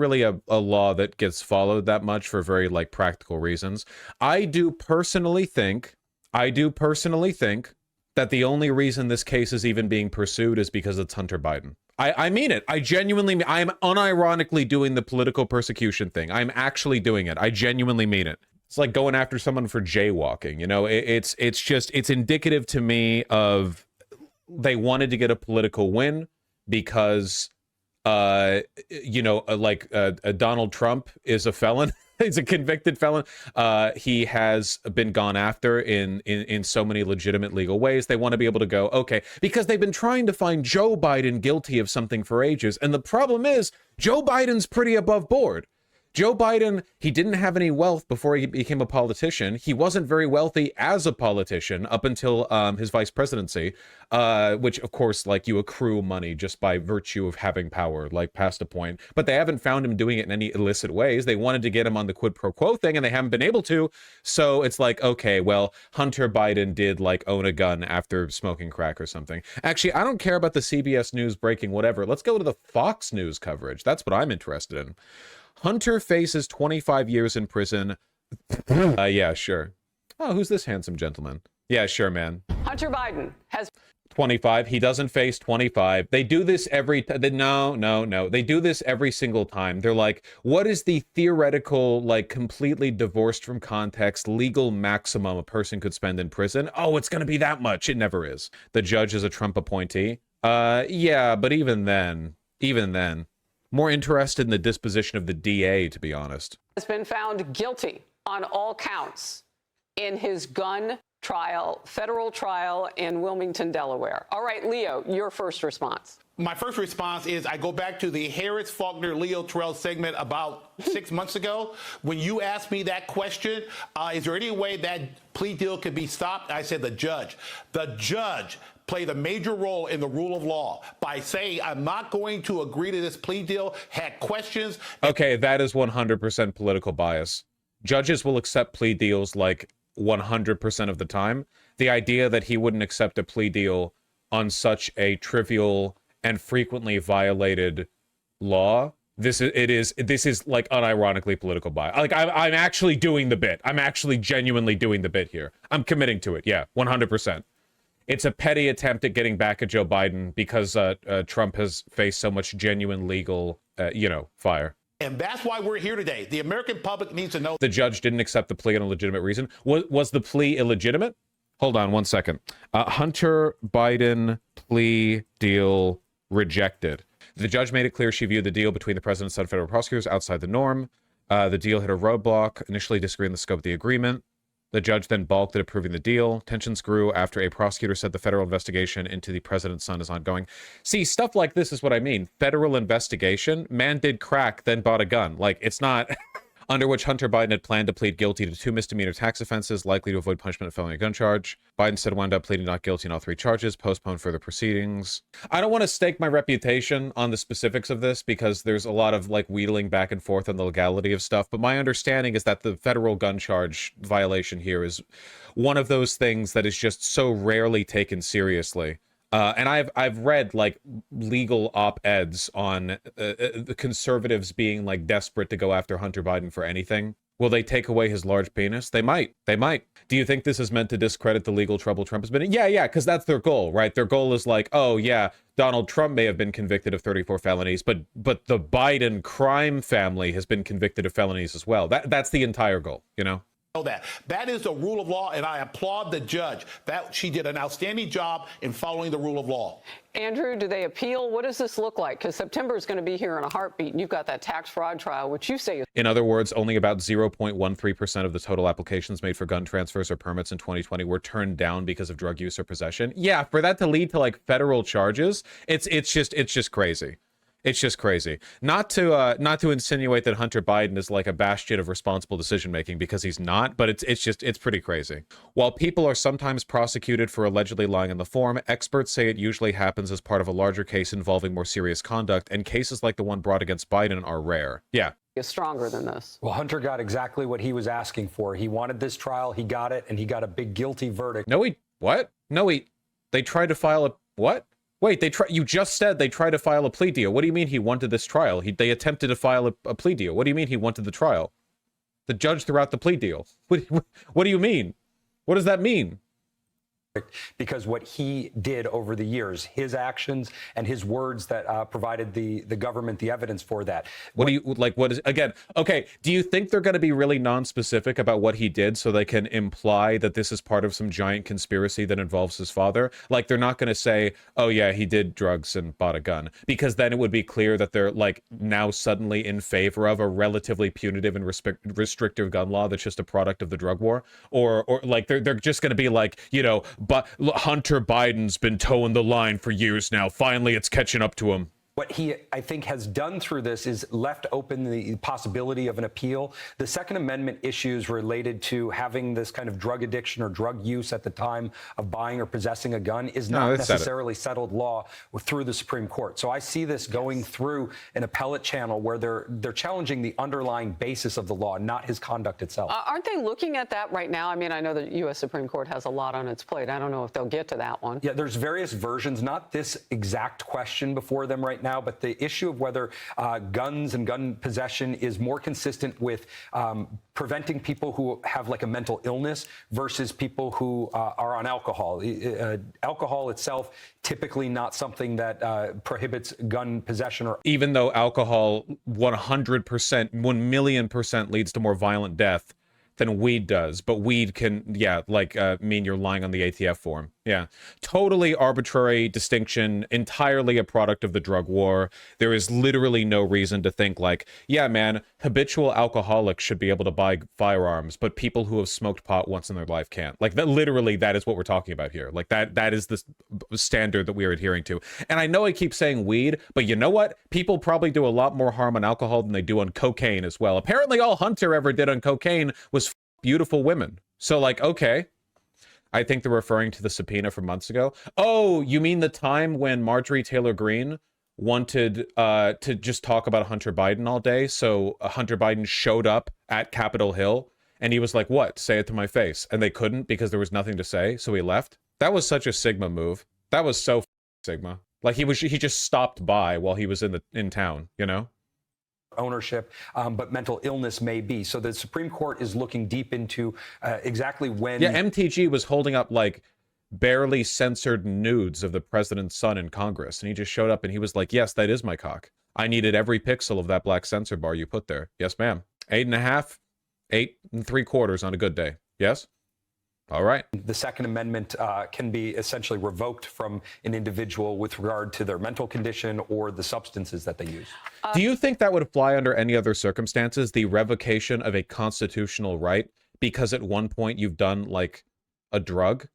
really a law that gets followed that much for very like practical reasons. I do personally think that the only reason this case is even being pursued is because it's Hunter Biden. I mean it. I genuinely, I'm unironically doing the political persecution thing. I'm actually doing it. I genuinely mean it. It's like going after someone for jaywalking. You know, it's indicative to me of they wanted to get a political win because, Donald Trump is a felon. He's a convicted felon. He has been gone after in so many legitimate legal ways. They want to be able to go, okay, because they've been trying to find Joe Biden guilty of something for ages. And the problem is Joe Biden's pretty above board. Joe Biden, he didn't have any wealth before he became a politician. He wasn't very wealthy as a politician up until his vice presidency, which, of course, like you accrue money just by virtue of having power, like past a point. But they haven't found him doing it in any illicit ways. They wanted to get him on the quid pro quo thing, and they haven't been able to. So it's like, okay, well, Hunter Biden did like own a gun after smoking crack or something. Actually, I don't care about the CBS News breaking whatever. Let's go to the Fox News coverage. That's what I'm interested in. Hunter faces 25 years in prison. Yeah, sure. Oh, who's this handsome gentleman? Yeah, sure, man. Hunter Biden has 25. He doesn't face 25. They do this every no. They do this every single time. They're like, what is the theoretical, like completely divorced from context, legal maximum a person could spend in prison? Oh, it's going to be that much. It never is. The judge is a Trump appointee. Yeah, but even then. More interested in the disposition of the DA, to be honest. Has been found guilty on all counts in his gun trial, federal trial in Wilmington, Delaware. All right, Leo, your first response. My first response is I go back to the Harris Faulkner Leo Terrell segment about 6 months ago. When you asked me that question, is there any way that plea deal could be stopped? I said the judge played a major role in the rule of law by saying, I'm not going to agree to this plea deal, had questions. Okay, that is 100% political bias. Judges will accept plea deals like 100% of the time. The idea that he wouldn't accept a plea deal on such a trivial and frequently violated law, this is like unironically political bias. Like I'm actually doing the bit. I'm actually genuinely doing the bit here. I'm committing to it. Yeah, 100%. It's a petty attempt at getting back at Joe Biden because Trump has faced so much genuine legal, fire. And that's why we're here today. The American public needs to know. The judge didn't accept the plea on a legitimate reason. Was the plea illegitimate? Hold on one second. Hunter Biden plea deal rejected. The judge made it clear she viewed the deal between the president and some federal prosecutors outside the norm. The deal hit a roadblock, initially disagreeing the scope of the agreement. The judge then balked at approving the deal. Tensions grew after a prosecutor said the federal investigation into the president's son is ongoing. See, stuff like this is what I mean. Federal investigation. Man did crack, then bought a gun. Like, it's not... Under which Hunter Biden had planned to plead guilty to 2 misdemeanor tax offenses, likely to avoid punishment of felony gun charge. Biden said wound up pleading not guilty in all 3 charges, postponed further proceedings. I don't want to stake my reputation on the specifics of this because there's a lot of like wheedling back and forth on the legality of stuff, but my understanding is that the federal gun charge violation here is one of those things that is just so rarely taken seriously. And I've read like legal op-eds on the conservatives being like desperate to go after Hunter Biden for anything. Will they take away his large penis? They might. Do you think this is meant to discredit the legal trouble Trump has been in? Yeah, because that's their goal, right? Their goal is like, oh yeah, Donald Trump may have been convicted of 34 felonies, but the Biden crime family has been convicted of felonies as well. That's the entire goal, you know? That is the rule of law, and I applaud the judge. That she did an outstanding job in following the rule of law. Andrew, do they appeal? What does this look like? Because September is going to be here in a heartbeat, and you've got that tax fraud trial, which you say is... In other words, only about 0.13% of the total applications made for gun transfers or permits in 2020 were turned down because of drug use or possession. Yeah, for that to lead to like federal charges, it's just crazy. It's just crazy. Not to insinuate that Hunter Biden is like a bastion of responsible decision making, because he's not, but it's pretty crazy. While people are sometimes prosecuted for allegedly lying on the form, experts say it usually happens as part of a larger case involving more serious conduct, and cases like the one brought against Biden are rare. Yeah. Is stronger than this. Well, Hunter got exactly what he was asking for. He wanted this trial, he got it, and he got a big guilty verdict. They tried to file a what? Wait, you just said they tried to file a plea deal. What do you mean he wanted this trial? They attempted to file a plea deal. What do you mean he wanted the trial? The judge threw out the plea deal. What do you mean? What does that mean? Because what he did over the years, his actions and his words that provided the government the evidence for that. What is, again, okay, do you think they're going to be really non-specific about what he did so they can imply that this is part of some giant conspiracy that involves his father? Like, they're not going to say, oh yeah, he did drugs and bought a gun, because then it would be clear that they're like now suddenly in favor of a relatively punitive and restrictive gun law that's just a product of the drug war, or like they're just going to be like, you know, but Hunter Biden's been towing the line for years now. Finally, it's catching up to him. What he, I think, has done through this is left open the possibility of an appeal. The Second Amendment issues related to having this kind of drug addiction or drug use at the time of buying or possessing a gun is not necessarily settled law through the Supreme Court. So I see this going through an appellate channel where they're challenging the underlying basis of the law, not his conduct itself. Aren't they looking at that right now? I mean, I know the U.S. Supreme Court has a lot on its plate. I don't know if they'll get to that one. Yeah, there's various versions, not this exact question before them right now, but the issue of whether guns and gun possession is more consistent with preventing people who have like a mental illness versus people who are on alcohol. Alcohol itself, typically not something that prohibits gun possession. Or even though alcohol 100%, 1,000,000% leads to more violent death than weed does, but weed can, yeah, like mean you're lying on the ATF form. Yeah, totally arbitrary distinction, entirely a product of the drug war. There is literally no reason to think like, yeah, man, habitual alcoholics should be able to buy firearms, but people who have smoked pot once in their life can't. Like that, literally, that is what we're talking about here. Like that is the standard that we are adhering to. And I know I keep saying weed, but you know what? People probably do a lot more harm on alcohol than they do on cocaine as well. Apparently all Hunter ever did on cocaine was beautiful women. So like, okay. I think they're referring to the subpoena from months ago. Oh, you mean the time when Marjorie Taylor Greene wanted to just talk about Hunter Biden all day? So Hunter Biden showed up at Capitol Hill and he was like, what? Say it to my face. And they couldn't because there was nothing to say. So he left. That was such a Sigma move. That was so Sigma. Like he just stopped by while he was in town, you know? Ownership, but mental illness may be. So the Supreme Court is looking deep into exactly when... Yeah, MTG was holding up like barely censored nudes of the president's son in Congress, and he just showed up and he was like, yes, that is my cock. I needed every pixel of that black censor bar you put there. Yes, ma'am. 8.5, 8 3/4 on a good day. Yes? All right. The Second Amendment can be essentially revoked from an individual with regard to their mental condition or the substances that they use. Do you think that would apply under any other circumstances, the revocation of a constitutional right because at one point you've done like a drug?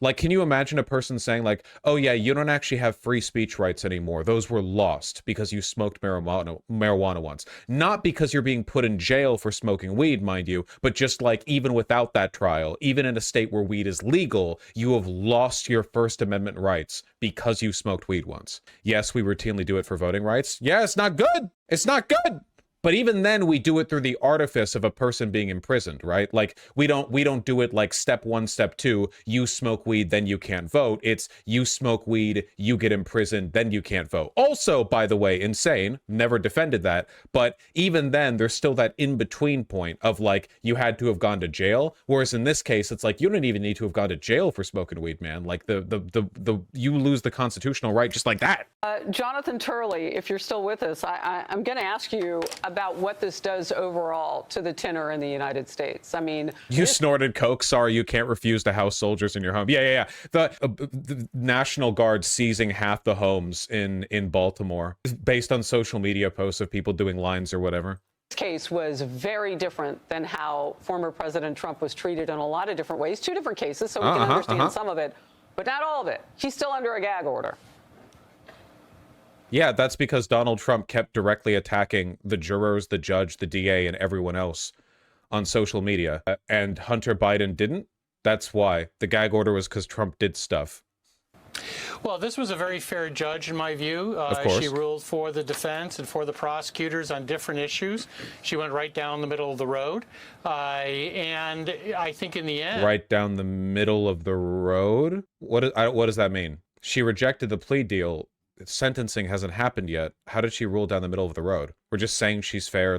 Like, can you imagine a person saying like, oh yeah, you don't actually have free speech rights anymore. Those were lost because you smoked marijuana once. Not because you're being put in jail for smoking weed, mind you, but just like even without that trial, even in a state where weed is legal, you have lost your First Amendment rights because you smoked weed once. Yes, we routinely do it for voting rights. Yeah, it's not good. It's not good. But even then, we do it through the artifice of a person being imprisoned, right? Like we don't do it like step 1, step 2, you smoke weed, then you can't vote. It's you smoke weed, you get imprisoned, then you can't vote. Also, by the way, insane, never defended that. But even then, there's still that in-between point of like, you had to have gone to jail. Whereas in this case, it's like, you don't even need to have gone to jail for smoking weed, man. Like you lose the constitutional right just like that. Jonathan Turley, if you're still with us, I'm going to ask you about what this does overall to the tenor in the United States. I mean, you snorted coke. Sorry, you can't refuse to house soldiers in your home. Yeah. The National Guard seizing half the homes in Baltimore based on social media posts of people doing lines or whatever. This case was very different than how former President Trump was treated in a lot of different ways. 2 different cases, so we can understand some of it, but not all of it. He's still under a gag order. Yeah, that's because Donald Trump kept directly attacking the jurors, the judge, the DA, and everyone else on social media. And Hunter Biden didn't. That's why. The gag order was because Trump did stuff. Well, this was a very fair judge, in my view. Of course. She ruled for the defense and for the prosecutors on different issues. She went right down the middle of the road. And I think in the end... Right down the middle of the road? What does that mean? She rejected the plea deal. Sentencing hasn't happened yet. How did she rule down the middle of the road? We're just saying she's fair.